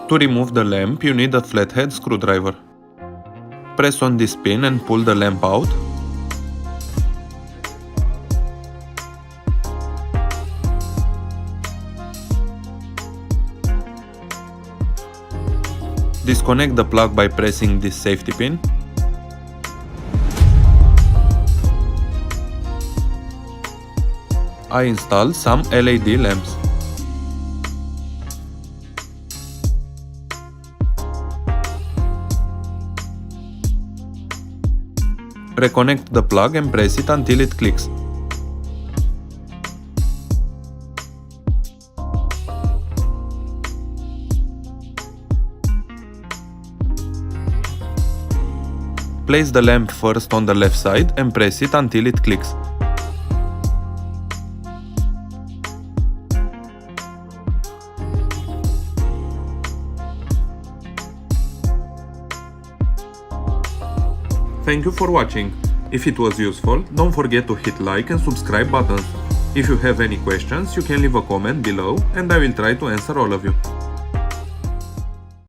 To remove the lamp, you need a flathead screwdriver. Press on this pin and pull the lamp out. Disconnect the plug by pressing this safety pin. I installed some LED lamps. Reconnect the plug and press it until it clicks. Place the lamp first on the left side and press it until it clicks. Thank you for watching. If it was useful, don't forget to hit like and subscribe buttons. If you have any questions, you can leave a comment below and I will try to answer all of you.